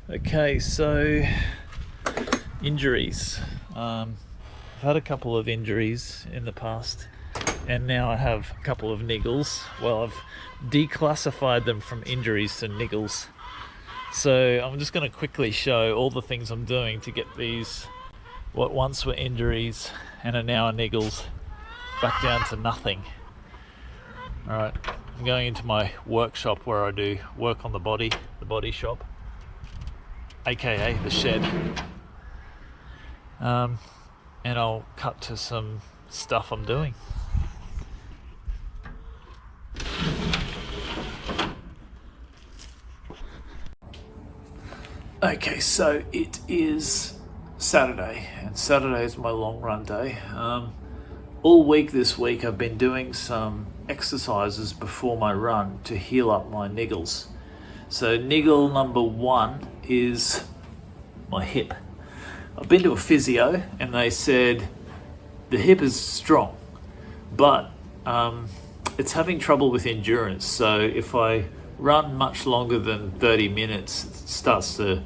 Okay, so injuries. I've had a couple of injuries in the past, and now I have a couple of niggles. Well, I've declassified them from injuries to niggles. So I'm just going to quickly show all the things I'm doing to get these, what once were injuries and are now niggles, back down to nothing. Alright, I'm going into my workshop where I do work on the body shop, aka the shed, and I'll cut to some stuff I'm doing. Okay, so it is Saturday, and Saturday is my long run day. All week this week I've been doing some exercises before my run to heal up my niggles. So niggle number one is my hip. I've been to a physio and they said the hip is strong, but it's having trouble with endurance. So if I run much longer than 30 minutes, it starts to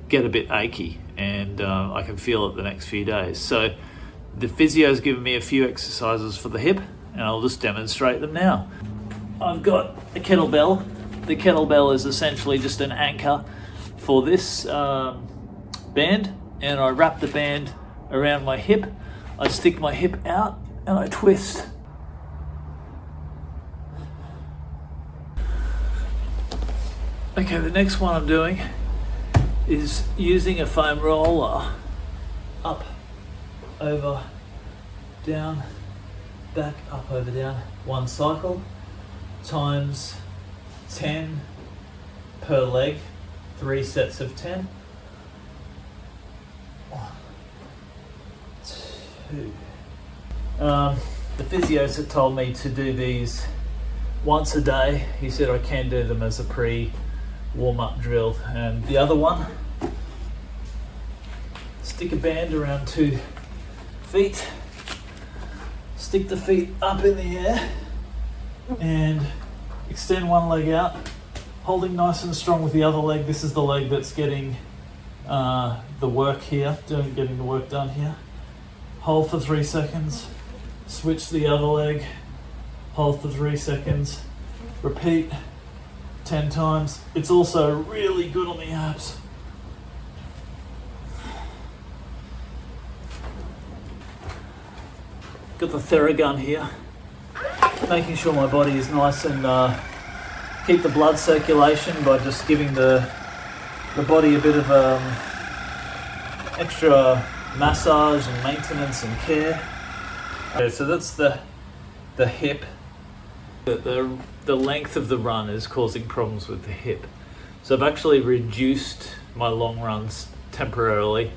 get a bit achy, and I can feel it the next few days. So the physio's given me a few exercises for the hip, and I'll just demonstrate them now. I've got a kettlebell. The kettlebell is essentially just an anchor for this band, and I wrap the band around my hip. I stick my hip out and I twist. Okay, the next one I'm doing is using a foam roller. Up, over, down, back, up, over, down. One cycle times 10 per leg, 3 sets of 10. 1, 2. The physios had told me to do these once a day. He said I can do them as a warm-up drill. And the other one, stick a band around 2 feet, stick the feet up in the air and extend one leg out, holding nice and strong with the other leg. This is the leg that's getting the work here, getting the work done here. Hold for 3 seconds, switch the other leg, hold for 3 seconds, repeat 10 times. It's also really good on the abs. Got the Theragun here, making sure my body is nice and keep the blood circulation by just giving the body a bit of extra massage and maintenance and care. Okay, so that's the hip. The length of the run is causing problems with the hip. So I've actually reduced my long runs temporarily.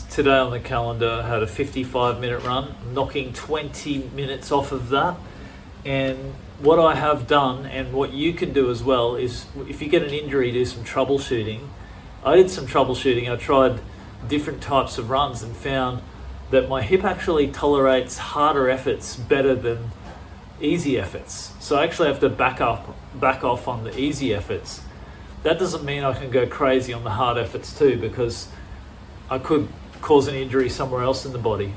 Today on the calendar I had a 55-minute run, knocking 20 minutes off of that. And what I have done, and what you can do as well, is if you get an injury, do some troubleshooting. I did some troubleshooting. I tried different types of runs and found that my hip actually tolerates harder efforts better than easy efforts. So I actually have to back off on the easy efforts. That doesn't mean I can go crazy on the hard efforts too, because I could cause an injury somewhere else in the body.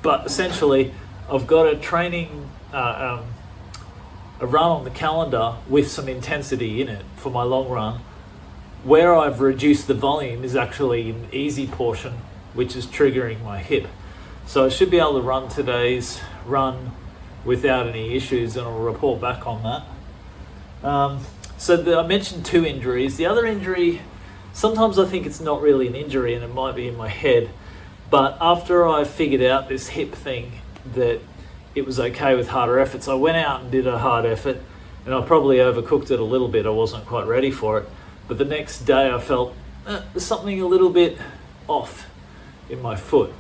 But essentially, I've got a training, a run on the calendar with some intensity in it for my long run. Where I've reduced the volume is actually an easy portion, which is triggering my hip. So I should be able to run today's run without any issues, and I'll report back on that. I mentioned 2 injuries. The other injury, sometimes I think it's not really an injury and it might be in my head, but after I figured out this hip thing, that it was okay with harder efforts, I went out and did a hard effort, and I probably overcooked it a little bit. I wasn't quite ready for it, but the next day I felt there's something a little bit off in my foot.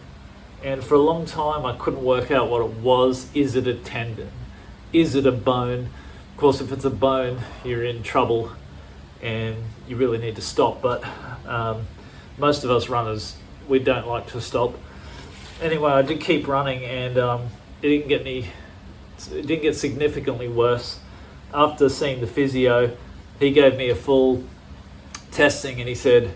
And for a long time, I couldn't work out what it was. Is it a tendon? Is it a bone? Of course, if it's a bone, you're in trouble and you really need to stop. But most of us runners, we don't like to stop. Anyway, I did keep running, and it didn't get significantly worse. After seeing the physio, he gave me a full testing, and he said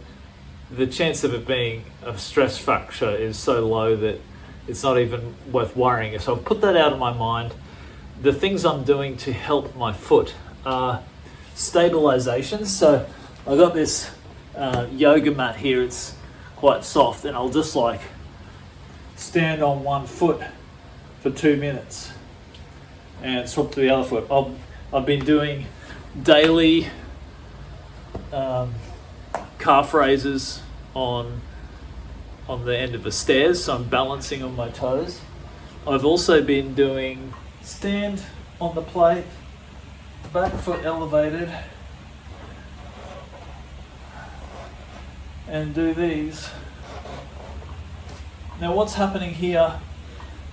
the chance of it being a stress fracture is so low that it's not even worth worrying. So I've put that out of my mind. The things I'm doing to help my foot are stabilization. So I got this yoga mat here. It's quite soft, and I'll just like stand on one foot for 2 minutes and swap to the other foot. I've been doing daily calf raises on the end of the stairs, so I'm balancing on my toes. I've also been doing stand on the plate, back foot elevated, and do these. Now what's happening here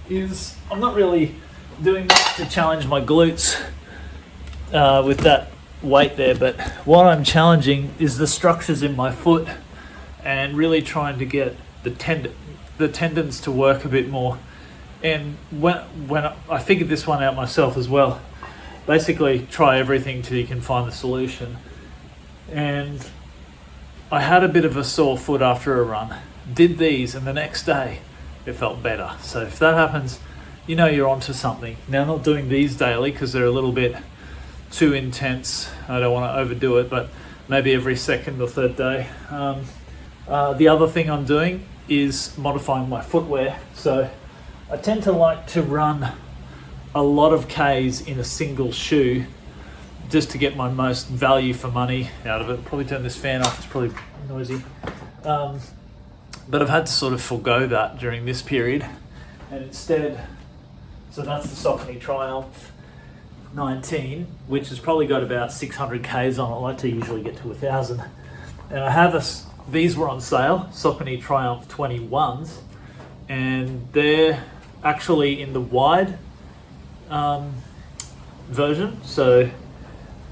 is I'm not really doing much to challenge my glutes with that weight there, but what I'm challenging is the structures in my foot and really trying to get the tendons to work a bit more. And when I figured this one out myself as well, basically try everything till you can find the solution. And I had a bit of a sore foot after a run, did these, and the next day it felt better. So if that happens, you know you're onto something. Now, I'm not doing these daily because they're a little bit too intense. I don't want to overdo it, but maybe every second or third day. The other thing I'm doing is modifying my footwear. So I tend to like to run a lot of Ks in a single shoe just to get my most value for money out of it. Probably turn this fan off, it's probably noisy. But I've had to sort of forego that during this period, and instead, so that's the Saucony Triumph 19, which has probably got about 600 Ks on it. I like to usually get to 1,000. And I have these were on sale, Saucony Triumph 21s, and they're actually in the wide version. So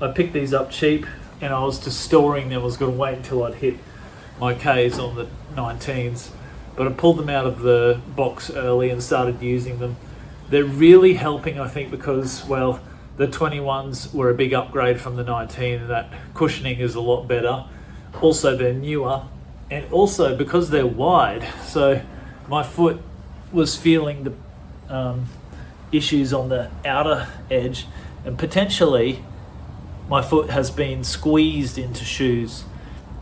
I picked these up cheap, and I was just storing them. I was going to wait until I'd hit my Ks on the 19s, but I pulled them out of the box early and started using them. They're really helping, I think, because, well, the 21s were a big upgrade from the 19, and that cushioning is a lot better. Also, they're newer, and also because they're wide, so my foot was feeling the issues on the outer edge, and potentially my foot has been squeezed into shoes.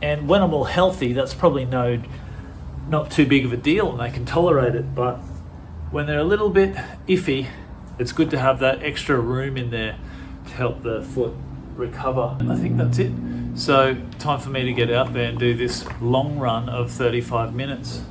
And when I'm all healthy, that's probably not too big of a deal, and they can tolerate it. But when they're a little bit iffy, it's good to have that extra room in there to help the foot recover. I think that's it. So time for me to get out there and do this long run of 35 minutes.